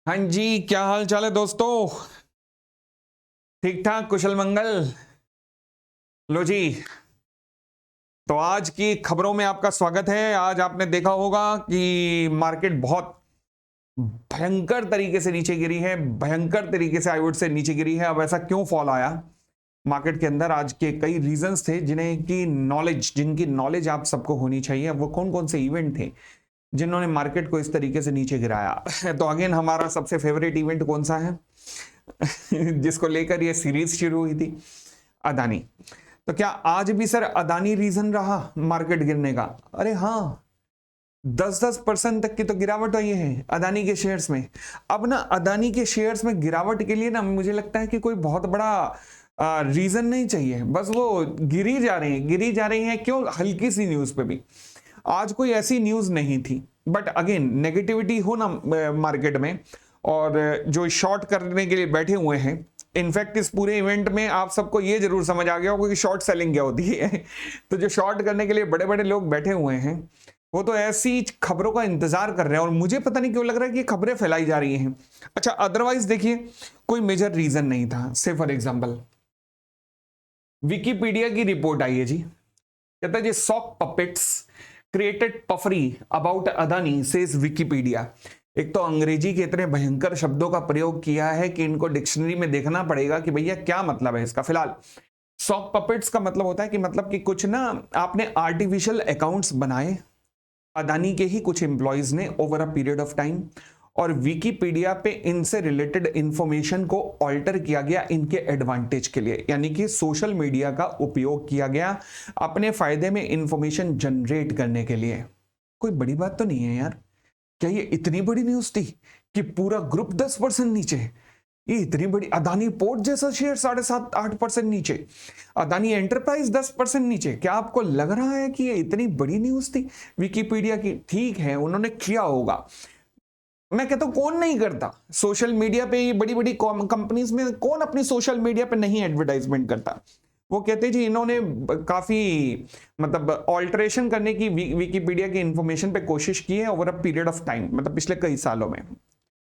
हाँ जी, क्या हाल चाल है दोस्तों। ठीक ठाक, कुशल मंगल। लो जी, तो आज की खबरों में आपका स्वागत है। आज आपने देखा होगा कि मार्केट बहुत भयंकर तरीके से नीचे गिरी है, भयंकर तरीके से आई वुड से नीचे गिरी है। अब ऐसा क्यों फॉल आया मार्केट के अंदर? आज के कई रीजंस थे जिनकी नॉलेज आप सबको होनी चाहिए। वो कौन कौन से इवेंट थे जिन्होंने मार्केट को इस तरीके से नीचे गिराया? तो अगेन हमारा सबसे फेवरेट इवेंट कौन सा है जिसको लेकर ये सीरीज शुरू हुई थी? अदानी। तो क्या आज भी सर अदानी रीजन रहा मार्केट गिरने का? अरे हाँ, 10-10% तक की तो गिरावट हुई है अदानी के शेयर्स में। अब ना अदानी के शेयर्स में गिरावट के लिए ना मुझे लगता है कि कोई बहुत बड़ा रीजन नहीं चाहिए, बस वो गिरी जा रही हैं। क्यों? हल्की सी न्यूज पे भी आज कोई ऐसी न्यूज नहीं थी, बट अगेन नेगेटिविटी हो ना मार्केट में, और जो शॉर्ट करने के लिए बैठे हुए हैं। इनफैक्ट इस पूरे इवेंट में आप सबको ये जरूर समझ आ गया होगा कि शॉर्ट सेलिंग क्या होती है तो जो शॉर्ट करने के लिए बड़े बड़े लोग बैठे हुए हैं, वो तो ऐसी खबरों का इंतजार कर रहे हैं, और मुझे पता नहीं क्यों लग रहा है कि खबरें फैलाई जा रही हैं। अच्छा, अदरवाइज देखिए, कोई मेजर रीजन नहीं था। से फॉर एग्जाम्पल विकीपीडिया की रिपोर्ट आई है जी, कहता है जी sock puppets created puffery about Adani says Wikipedia. एक तो अंग्रेजी के इतने भयंकर शब्दों का प्रयोग किया है कि इनको डिक्शनरी में देखना पड़ेगा कि भैया क्या मतलब है इसका। फिलहाल सॉक पपेट्स का मतलब होता है कि मतलब कि कुछ ना आपने आर्टिफिशियल अकाउंट्स बनाए अदानी के ही कुछ एम्प्लॉयज ने over a period of time, और विकीपीडिया पे इनसे रिलेटेड इंफॉर्मेशन को ऑल्टर किया गया इनके एडवांटेज के लिए, यानी कि सोशल मीडिया का उपयोग किया गया अपने फायदे में इंफॉर्मेशन जनरेट करने के लिए। कोई बड़ी बात तो नहीं है यार। क्या ये इतनी बड़ी न्यूज थी कि पूरा ग्रुप 10% नीचे? ये इतनी बड़ी अदानी पोर्ट जैसा शेयर 7.5-8% नीचे, अदानी एंटरप्राइज 10% नीचे। क्या आपको लग रहा है कि ये इतनी बड़ी न्यूज थी विकीपीडिया की? ठीक है, उन्होंने किया होगा। मैं कहता हूं कौन नहीं करता सोशल मीडिया पे? ये बड़ी बड़ी कंपनीज में कौन अपनी सोशल मीडिया पे नहीं एडवर्टाइजमेंट करता? वो कहते जी इन्होंने काफी मतलब ऑल्टरेशन करने की विकीपीडिया की इंफॉर्मेशन पे कोशिश की है over a period of time, मतलब पिछले कई सालों में।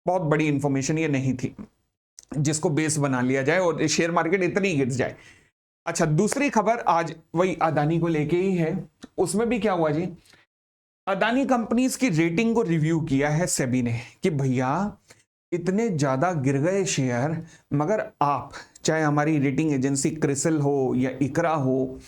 बहुत बड़ी इंफॉर्मेशन ये नहीं थी जिसको बेस बना लिया जाए और शेयर मार्केट इतनी गिर जाए। अच्छा, दूसरी खबर आज वही अदानी को लेके ही है। उसमें भी क्या हुआ जी, अदानी कंपनीज की रेटिंग को रिव्यू किया है सेबी ने कि भैया इतने ज्यादा गिर गए शेयर, मगर आप चाहे हमारी रेटिंग एजेंसी क्रिसिल हो या इकरा हो,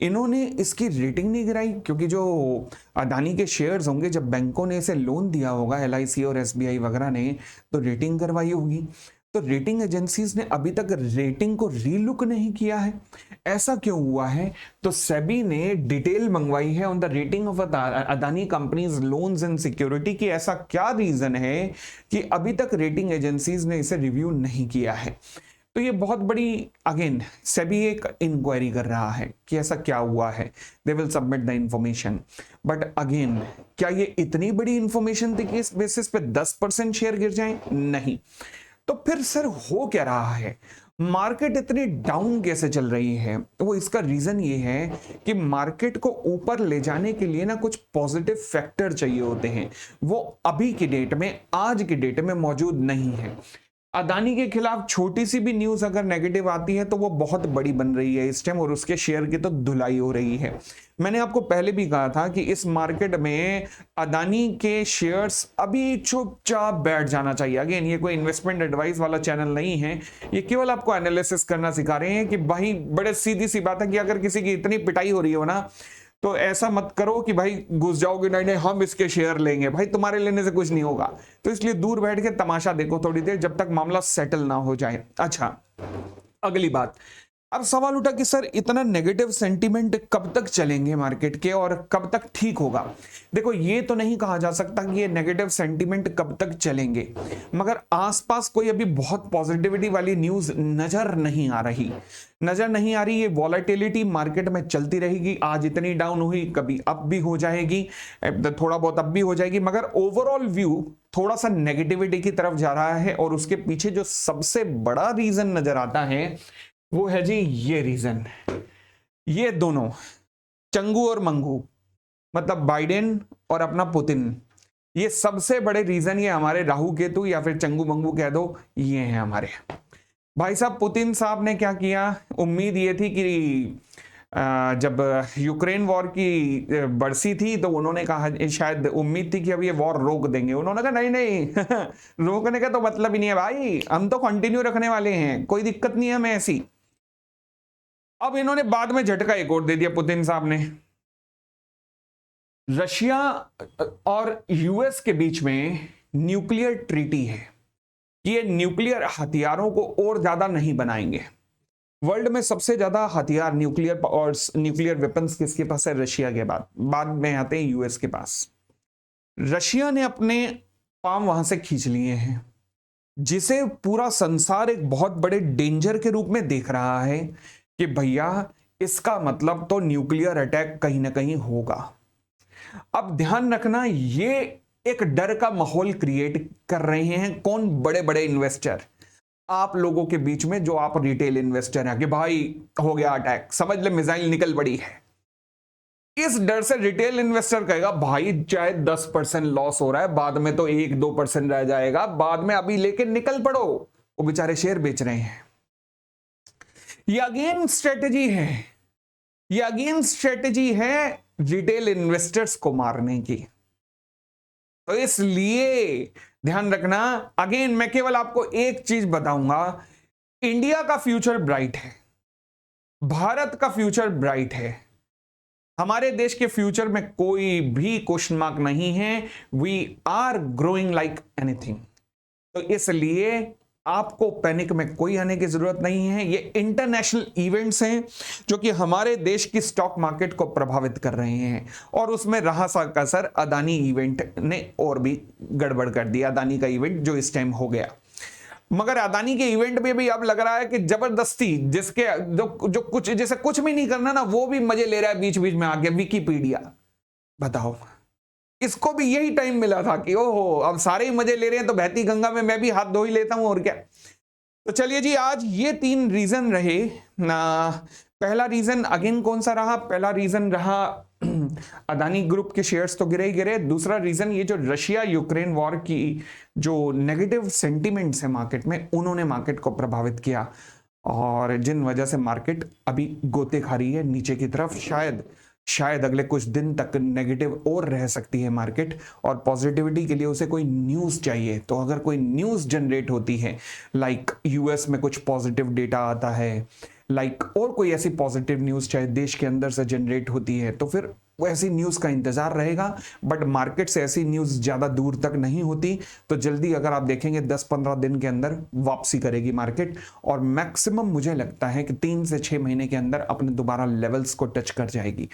इन्होंने इसकी रेटिंग नहीं गिराई। क्योंकि जो अदानी के शेयर्स होंगे, जब बैंकों ने इसे लोन दिया होगा, एलआईसी और एसबीआई वगैरह ने, तो रेटिंग करवाई होगी। तो रेटिंग एजेंसीज ने अभी तक रेटिंग को रीलुक नहीं किया है। ऐसा क्यों हुआ है? तो सेबी ने डिटेल मंगवाई है on the rating of Adani companies loans and security की। ऐसा क्या रीजन है कि अभी तक रेटिंग एजेंसीज ने इसे रिव्यू नहीं किया है? तो ये बहुत बड़ी, अगेन सेबी एक इंक्वायरी कर रहा है कि ऐसा क्या हुआ है। They will submit the information, but again क्या ये इतनी बड़ी इंफॉर्मेशन थी कि इस बेसिस पे 10% शेयर गिर जाए? नहीं। तो फिर सर हो क्या रहा है? मार्केट इतनी डाउन कैसे चल रही है? वो इसका रीजन ये है कि मार्केट को ऊपर ले जाने के लिए ना कुछ पॉजिटिव फैक्टर चाहिए होते हैं। वो अभी की डेट में, आज की डेट में मौजूद नहीं है। अदानी के खिलाफ छोटी सी भी न्यूज अगर नेगेटिव आती है तो वो बहुत बड़ी बन रही है इस टाइम, और उसके शेयर की तो धुलाई हो रही है। मैंने आपको पहले भी कहा था कि इस मार्केट में अदानी के शेयर्स अभी चुपचाप बैठ जाना चाहिए। अगेन ये कोई इन्वेस्टमेंट एडवाइस वाला चैनल नहीं है, ये केवल आपको एनालिसिस करना सिखा रहे हैं कि भाई बड़े सीधी सी बात है कि अगर किसी की इतनी पिटाई हो रही हो ना, तो ऐसा मत करो कि भाई घुस जाओगे, नहीं नहीं हम इसके शेयर लेंगे। भाई तुम्हारे लेने से कुछ नहीं होगा, तो इसलिए दूर बैठ के तमाशा देखो थोड़ी देर, जब तक मामला सेटल ना हो जाए। अच्छा, अगली बात, अब सवाल उठा कि सर इतना नेगेटिव सेंटीमेंट कब तक चलेंगे मार्केट के, और कब तक ठीक होगा? देखो, ये तो नहीं कहा जा सकता कि ये नेगेटिव सेंटीमेंट कब तक चलेंगे, मगर आसपास कोई अभी बहुत पॉजिटिविटी वाली न्यूज नजर नहीं आ रही। ये वॉलेटिलिटी मार्केट में चलती रहेगी। आज इतनी डाउन हुई, कभी अप भी हो जाएगी, थोड़ा बहुत अप भी हो जाएगी, मगर ओवरऑल व्यू थोड़ा सा नेगेटिविटी की तरफ जा रहा है। और उसके पीछे जो सबसे बड़ा रीजन नजर आता है वो है जी ये रीजन, ये दोनों चंगू और मंगू, मतलब बाइडेन और अपना पुतिन, ये सबसे बड़े रीजन ये हमारे राहु केतु या फिर चंगू मंगू कह दो, ये हैं हमारे भाई साहब। पुतिन साहब ने क्या किया, उम्मीद ये थी कि जब यूक्रेन वॉर की बरसी थी तो उन्होंने कहा, शायद उम्मीद थी कि अब ये वॉर रोक देंगे। उन्होंने कहा नहीं नहीं रोकने का तो मतलब ही नहीं है भाई, हम तो कंटिन्यू रखने वाले हैं, कोई दिक्कत नहीं है हमें ऐसी। अब इन्होंने बाद में झटका एक और दे दिया पुतिन साहब ने। रशिया और यूएस के बीच में न्यूक्लियर ट्रीटी है कि ये न्यूक्लियर हथियारों को और ज्यादा नहीं बनाएंगे। वर्ल्ड में सबसे ज्यादा हथियार न्यूक्लियर और न्यूक्लियर वेपन्स किसके पास है, रशिया के बाद में आते हैं यूएस के पास। रशिया ने अपने पाम वहां से खींच लिए हैं, जिसे पूरा संसार एक बहुत बड़े डेंजर के रूप में देख रहा है कि भैया इसका मतलब तो न्यूक्लियर अटैक कहीं ना कहीं होगा। अब ध्यान रखना, ये एक डर का माहौल क्रिएट कर रहे हैं कौन, बड़े बड़े इन्वेस्टर आप लोगों के बीच में, जो आप रिटेल इन्वेस्टर हैं कि भाई हो गया अटैक, समझ ले मिसाइल निकल पड़ी है। इस डर से रिटेल इन्वेस्टर कहेगा भाई चाहे 10% लॉस हो रहा है, बाद में तो 1-2% रह जाएगा, बाद में अभी लेके निकल पड़ो। वो बेचारे शेयर बेच रहे हैं। ये अगेन स्ट्रेटेजी है, ये अगेन स्ट्रेटेजी है रिटेल इन्वेस्टर्स को मारने की। तो इसलिए ध्यान रखना, अगेन मैं केवल आपको एक चीज बताऊंगा, इंडिया का फ्यूचर ब्राइट है, भारत का फ्यूचर ब्राइट है, हमारे देश के फ्यूचर में कोई भी क्वेश्चन मार्क नहीं है। We are growing like anything. तो इसलिए आपको पैनिक में कोई आने की जरूरत नहीं है। ये इंटरनेशनल इवेंट्स हैं जो कि हमारे देश की स्टॉक मार्केट को प्रभावित कर रहे हैं, और उसमें रहा सा कसर अदानी इवेंट ने और भी गड़बड़ कर दिया, अदानी का इवेंट जो इस टाइम हो गया। मगर अदानी के इवेंट में भी अब लग रहा है कि जबरदस्ती जिसके जो कुछ जैसे कुछ भी नहीं करना ना, वो भी मजे ले रहा है बीच बीच में आके। विकिपीडिया बताओ, इसको भी यही टाइम मिला था कि ओहो अब सारे ही मजे ले रहे हैं तो बहती गंगा में मैं भी हाथ धो ही लेता हूं, और क्या। तो चलिए जी, आज ये 3 रीजन रहे ना। पहला रीजन अगेन कौन सा रहा, पहला रीजन रहा अदानी ग्रुप के शेयर्स तो गिरे ही गिरे। दूसरा रीजन ये जो रशिया यूक्रेन वॉर की जो नेगेटिव सेंटिमेंट्स है मार्केट में, उन्होंने मार्केट को प्रभावित किया, और जिन वजह से मार्केट अभी गोते खा रही है नीचे की तरफ। शायद अगले कुछ दिन तक नेगेटिव और रह सकती है मार्केट, और पॉजिटिविटी के लिए उसे कोई न्यूज़ चाहिए। तो अगर कोई न्यूज़ जनरेट होती है, लाइक यूएस में कुछ पॉजिटिव डेटा आता है, लाइक और कोई ऐसी पॉजिटिव न्यूज़ चाहे देश के अंदर से जनरेट होती है, तो फिर वो ऐसी न्यूज़ का इंतजार रहेगा। बट मार्केट से ऐसी न्यूज़ ज़्यादा दूर तक नहीं होती, तो जल्दी अगर आप देखेंगे 10-15 दिन के अंदर वापसी करेगी मार्केट, और मैक्सिमम मुझे लगता है कि 3 से 6 महीने के अंदर अपने दोबारा लेवल्स को टच कर जाएगी।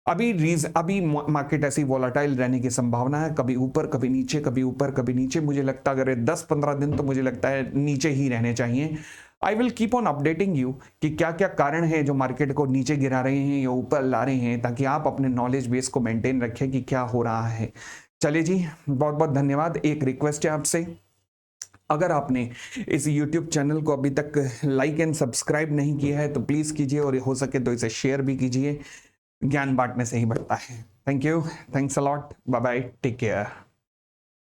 अभी मार्केट ऐसी वॉलेटाइल रहने की संभावना है, कभी ऊपर कभी नीचे, कभी ऊपर कभी नीचे। मुझे लगता है अगर 10-15 दिन तो मुझे लगता है नीचे ही रहने चाहिए। I will keep on updating you कि क्या क्या कारण है जो मार्केट को नीचे गिरा रहे हैं या ऊपर ला रहे हैं, ताकि आप अपने नॉलेज बेस को मेंटेन रखें कि क्या हो रहा है। चलिए जी, बहुत बहुत धन्यवाद। एक रिक्वेस्ट है आपसे, अगर आपने इस YouTube चैनल को अभी तक लाइक एंड सब्सक्राइब नहीं किया है तो प्लीज़ कीजिए, और हो सके तो इसे शेयर भी कीजिए। ज्ञान बांटने से ही बढ़ता है। Thank you, thanks a lot, bye bye, take care.